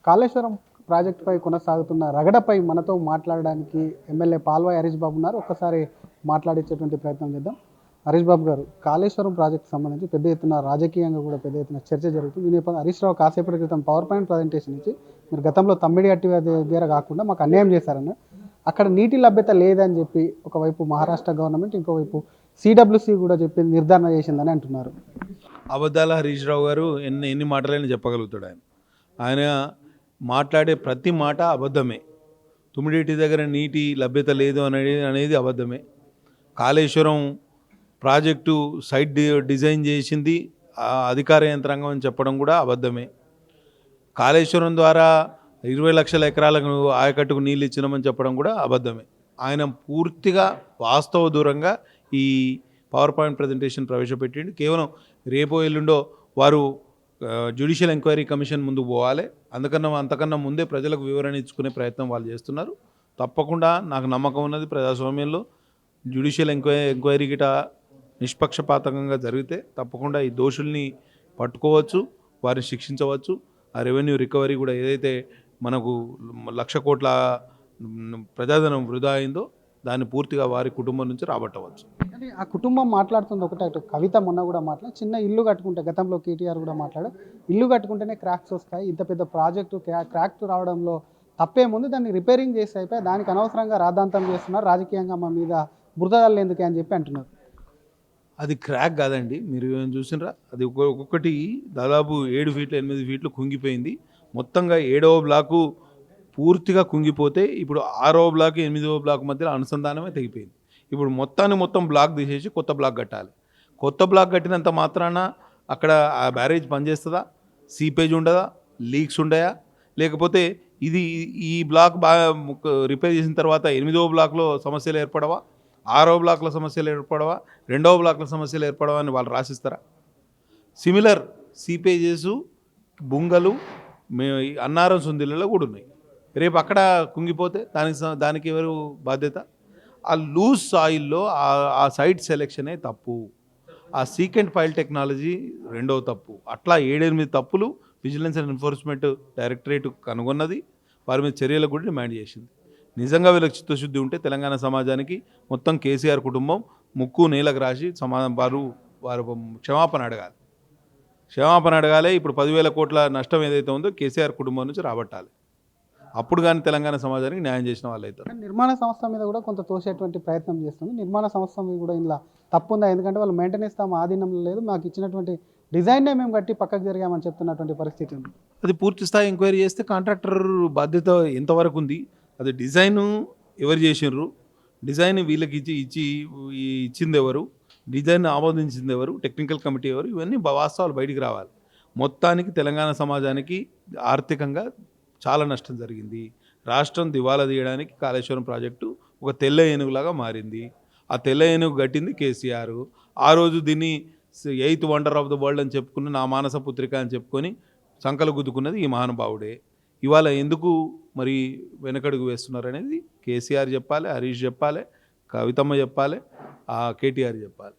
కాళేశ్వరం ప్రాజెక్టుపై కొనసాగుతున్న రగడపై మనతో మాట్లాడడానికి ఎమ్మెల్యే పాల్వాయి హరీష్ బాబు ఉన్నారు. ఒక్కసారి మాట్లాడించేటువంటి ప్రయత్నం చేద్దాం. హరీష్ బాబు గారు, కాళేశ్వరం ప్రాజెక్టు సంబంధించి పెద్ద ఎత్తున రాజకీయంగా కూడా పెద్ద ఎత్తున చర్చ జరుగుతుంది. ఈ నేపథ్యంలో హరీష్ రావు కాసేపటి క్రితం పవర్ పాయింట్ ప్రజెంటేషన్ ఇచ్చి మీరు గతంలో తమ్మిడి అట్టి దగ్గర కాకుండా మాకు అన్యాయం చేశారని, అక్కడ నీటి లభ్యత లేదని చెప్పి ఒకవైపు మహారాష్ట్ర గవర్నమెంట్, ఇంకోవైపు సిడబ్ల్యూసి కూడా చెప్పి నిర్ధారణ చేసిందని అంటున్నారు. అబద్ధాల హరీష్ రావు గారు ఎన్ని మాటలైనా చెప్పగలుగుతాడు. ఆయన మాట్లాడే ప్రతి మాట అబద్ధమే. తుమ్మిడిటి దగ్గర నీటి లభ్యత లేదు అనేది అబద్ధమే. కాళేశ్వరం ప్రాజెక్టు సైట్ డిజైన్ చేసింది అధికార యంత్రాంగం అని చెప్పడం కూడా అబద్ధమే. కాళేశ్వరం ద్వారా 20 లక్షల ఎకరాలకు ఆయకట్టుకు నీళ్ళు ఇచ్చినామని చెప్పడం కూడా అబద్ధమే. ఆయన పూర్తిగా వాస్తవ దూరంగా ఈ పవర్ పాయింట్ ప్రజెంటేషన్ ప్రవేశపెట్టిండు. కేవలం రేపో ఎల్లుండో వారు జ్యుడిషియల్ ఎంక్వైరీ కమిషన్ ముందుకు పోవాలి. అంతకన్నా ముందే ప్రజలకు వివరణ ఇచ్చుకునే ప్రయత్నం వాళ్ళు చేస్తున్నారు. తప్పకుండా నాకు నమ్మకం ఉన్నది, ప్రజాస్వామ్యంలో జ్యుడిషియల్ ఎంక్వైరీ గిట నిష్పక్షపాతంగా జరిగితే తప్పకుండా ఈ దోషుల్ని పట్టుకోవచ్చు, వారిని శిక్షించవచ్చు. ఆ రెవెన్యూ రికవరీ కూడా ఏదైతే మనకు 1,00,000 కోట్ల ప్రజాధనం వృధా అయిందో దాన్ని పూర్తిగా వారి కుటుంబం నుంచి రాబట్టవచ్చు. కానీ ఆ కుటుంబం మాట్లాడుతుంది ఒకటే. అటు కవిత మొన్న కూడా చిన్న ఇల్లు కట్టుకుంటే, గతంలో కేటీఆర్ కూడా ఇల్లు కట్టుకుంటేనే క్రాక్స్ వస్తాయి, ఇంత పెద్ద ప్రాజెక్టు క్రాక్ రావడంలో తప్పేముంది, దాన్ని రిపేరింగ్ చేసి అయిపోయి దానికి అనవసరంగా రాద్ధాంతం చేస్తున్నారు, రాజకీయంగా మా మీద బురదలు ఎందుకే అని చెప్పి అంటున్నారు. అది క్రాక్ కాదండి, మీరు ఏమైనా చూసినరా? అది ఒక్కొక్కటి దాదాపు 7 ఫీట్లు 8 ఫీట్లు కుంగిపోయింది. మొత్తంగా 7వ బ్లాకు పూర్తిగా కుంగిపోతే ఇప్పుడు 6వ బ్లాక్ 8వ బ్లాక్ మధ్యలో అనుసంధానమే తెగిపోయింది. ఇప్పుడు మొత్తం బ్లాక్ తీసేసి కొత్త బ్లాక్ కట్టాలి. కొత్త బ్లాక్ కట్టినంత మాత్రాన అక్కడ ఆ బ్యారేజ్ పనిచేస్తుందా? సీపేజ్ ఉండదా? లీక్స్ ఉండయా? లేకపోతే ఈ బ్లాక్ బాగా రిపేర్ చేసిన తర్వాత 8వ బ్లాక్లో సమస్యలు ఏర్పడవా? 6వ బ్లాక్లో సమస్యలు ఏర్పడవా? 2వ బ్లాక్లో సమస్యలు ఏర్పడవా అని వాళ్ళు రాసిస్తారా? సిమిలర్ సీపేజెస్ బుంగలు అన్నారం సుందిలలో కూడా ఉన్నాయి. రేపు అక్కడ కుంగిపోతే దానికి ఎవరు బాధ్యత? ఆ లూజ్ సాయిల్లో ఆ సైట్ సెలెక్షనే తప్పు, ఆ సీకెంట్ ఫైల్ టెక్నాలజీ రెండవ తప్పు. అట్లా 7-8 తప్పులు విజిలెన్స్ అండ్ ఎన్ఫోర్స్మెంట్ డైరెక్టరేట్ కనుగొన్నది. వారి మీద చర్యలకు కూడా డిమాండ్ చేసింది. నిజంగా వీళ్ళకి చిత్తశుద్ధి ఉంటే తెలంగాణ సమాజానికి మొత్తం కేసీఆర్ కుటుంబం ముక్కు నేలకు రాసి వారు క్షమాపణ అడగాలి. ఇప్పుడు 10,000 కోట్ల నష్టం ఏదైతే ఉందో కేసీఆర్ కుటుంబం నుంచి రాబట్టాలి. అప్పుడు కానీ తెలంగాణ సమాజానికి న్యాయం చేసిన వాళ్ళు అవుతారు. నిర్మాణ సంస్థ మీద కూడా కొంత తోసేటువంటి ప్రయత్నం చేస్తుంది. నిర్మాణ సంస్థ మీద కూడా ఇలా తప్పు ఉందా? ఎందుకంటే వాళ్ళు మెయింటెనెన్స్ తమ ఆధీనంలో లేదు, మాకు ఇచ్చినటువంటి డిజైన్నే మేము కట్టి పక్కకు జరిగామని చెప్తున్నటువంటి పరిస్థితి ఉంది. అది పూర్తి స్థాయి ఎంక్వైరీ చేస్తే కాంట్రాక్టర్ బాధ్యత ఎంతవరకు ఉంది? అది డిజైను ఎవరు చేసినారు, డిజైన్ వీళ్ళకి ఇచ్చింది ఎవరు, డిజైన్ ఆమోదించింది ఎవరు, టెక్నికల్ కమిటీ ఎవరు, ఇవన్నీ వాస్తవాలు బయటికి రావాలి. మొత్తానికి తెలంగాణ సమాజానికి ఆర్థికంగా చాలా నష్టం జరిగింది. రాష్ట్రం దివాలా తీయడానికి కాళేశ్వరం ప్రాజెక్టు ఒక తెల్ల ఏనుగులాగా మారింది. ఆ తెల్ల ఏనుగు కట్టింది కేసీఆర్. ఆ రోజు దీన్ని 8th wonder of the world అని చెప్పుకుని, నా మానస పుత్రిక అని చెప్పుకొని సంకలు గుద్దుకున్నది ఈ మహానుభావుడే. ఇవాళ ఎందుకు మరి వెనకడుగు వేస్తున్నారు అనేది కేసీఆర్ చెప్పాలి, హరీష్ చెప్పాలి, కవితమ్మ చెప్పాలి, కేటీఆర్ చెప్పాలి.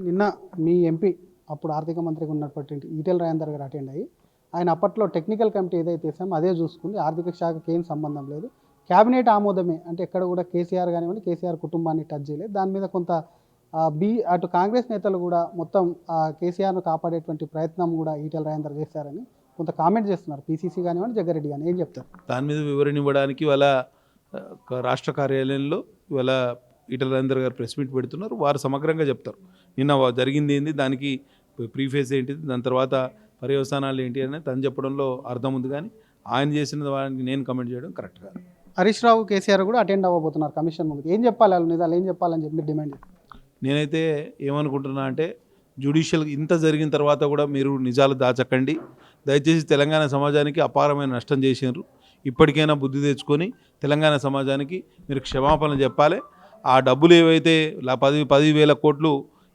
నిన్న మీ ఎంపీ అప్పుడు ఆర్థిక మంత్రిగా ఉన్నటువంటి ఈటెల రాజేందర్ గారు అటెండ్ అయ్యి, ఆయన అప్పట్లో టెక్నికల్ కమిటీ ఏదైతే వేసామో అదే చూసుకుంది, ఆర్థిక శాఖకి ఏం సంబంధం లేదు, క్యాబినెట్ ఆమోదమే, అంటే ఎక్కడ కూడా కేసీఆర్ కానివ్వండి కేసీఆర్ కుటుంబాన్ని టచ్ చేయలేదు. దాని మీద కొంత అటు కాంగ్రెస్ నేతలు కూడా మొత్తం కేసీఆర్ను కాపాడేటువంటి ప్రయత్నం కూడా ఈటెల రాజేందర్ చేశారని కొంత కామెంట్ చేస్తున్నారు. పీసీసీ కానివ్వండి జగ్గారెడ్డి కానీ ఏం చెప్తారు? దాని మీద వివరణ ఇవ్వడానికి వాళ్ళ రాష్ట్ర కార్యాలయంలో ఇవాళ ఈటెల రాజేందర్ గారు ప్రెస్ మీట్ పెడుతున్నారు. వారు సమగ్రంగా చెప్తారు నిన్న జరిగింది ఏంది, దానికి ప్రీఫేస్ ఏంటిది, దాని తర్వాత పర్యవసానాలు ఏంటి అనేది తను చెప్పడంలో అర్థం ఉంది. కానీ ఆయన చేసిన వారికి నేను కమెంట్ చేయడం కరెక్ట్ కాదు. హరీష్ రావు కేసీఆర్ కూడా అటెండ్ అవ్వబోతున్నారు కమిషన్ ముందుకు. ఏం చెప్పాలి వాళ్ళు, నిజాలు ఏం చెప్పాలని చెప్పి డిమాండ్? నేనైతే ఏమనుకుంటున్నా అంటే, జ్యుడిషియల్ ఇంత జరిగిన తర్వాత కూడా మీరు నిజాలు దాచకండి. దయచేసి తెలంగాణ సమాజానికి అపారమైన నష్టం చేసినారు. ఇప్పటికైనా బుద్ధి తెచ్చుకొని తెలంగాణ సమాజానికి మీరు క్షమాపణ చెప్పాలి. ఆ డబ్బులు ఏవైతే 10,000 కోట్లు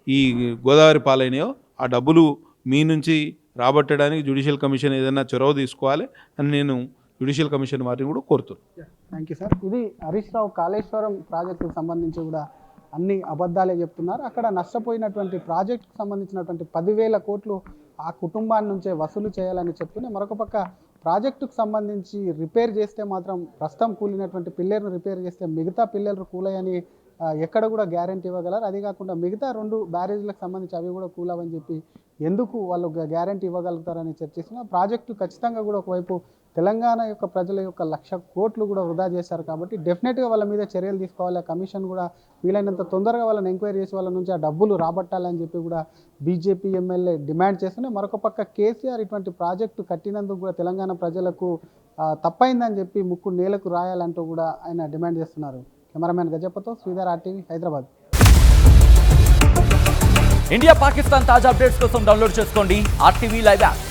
ఈ గోదావరి పాలైనాయో ఆ డబ్బులు మీ నుంచి రాబట్టడానికి జ్యుడిషియల్ కమిషన్ ఏదైనా చొరవ తీసుకోవాలి అని నేను జ్యుడిషియల్ కమిషన్ వారిని కూడా కోరుతున్నాను. Thank you sir. ఇది హరీష్ రావు కాళేశ్వరం ప్రాజెక్టుకు సంబంధించి కూడా అన్ని అబద్ధాలే చెప్తున్నారు. అక్కడ నష్టపోయినటువంటి ప్రాజెక్టుకు సంబంధించినటువంటి 10,000 కోట్లు ఆ కుటుంబాన్ని నుంచే వసూలు చేయాలని చెప్తూనే, మరొక పక్క ప్రాజెక్టుకు సంబంధించి రిపేర్ చేస్తే మాత్రం ప్రస్తుతం కూలినటువంటి పిల్లర్ను రిపేర్ చేస్తే మిగతా పిల్లర్లు కూలయని ఎక్కడ కూడా గ్యారంటీ ఇవ్వగలరు. అది కాకుండా మిగతా 2 బ్యారేజ్లకు సంబంధించి అవి కూడా కూలవని చెప్పి ఎందుకు వాళ్ళు గ్యారంటీ ఇవ్వగలుగుతారని చర్చిస్తున్న ప్రాజెక్టు ఖచ్చితంగా కూడా ఒకవైపు తెలంగాణ యొక్క ప్రజల యొక్క 1,00,000 కోట్లు కూడా వృధా చేశారు కాబట్టి డెఫినెట్గా వాళ్ళ మీద చర్యలు తీసుకోవాలి. కమిషన్ కూడా వీలైనంత తొందరగా వాళ్ళని ఎంక్వైరీ చేసి వాళ్ళ నుంచి ఆ డబ్బులు రాబట్టాలని చెప్పి కూడా బీజేపీ ఎమ్మెల్యే డిమాండ్ చేస్తున్నాయి. మరొక పక్క కేసీఆర్ ఇటువంటి ప్రాజెక్టు కట్టినందుకు కూడా తెలంగాణ ప్రజలకు తప్పైందని చెప్పి ముక్కు నేలకు రాయాలంటూ కూడా ఆయన డిమాండ్ చేస్తున్నారు. కెమెరామెన్ గజపతో శ్రీధర్, RTV, హైదరాబాద్. ఇండియా పాకిస్తాన్ తాజా అప్డేట్స్ కోసం డౌన్లోడ్ చేసుకోండి RTV లైవ్ యాప్.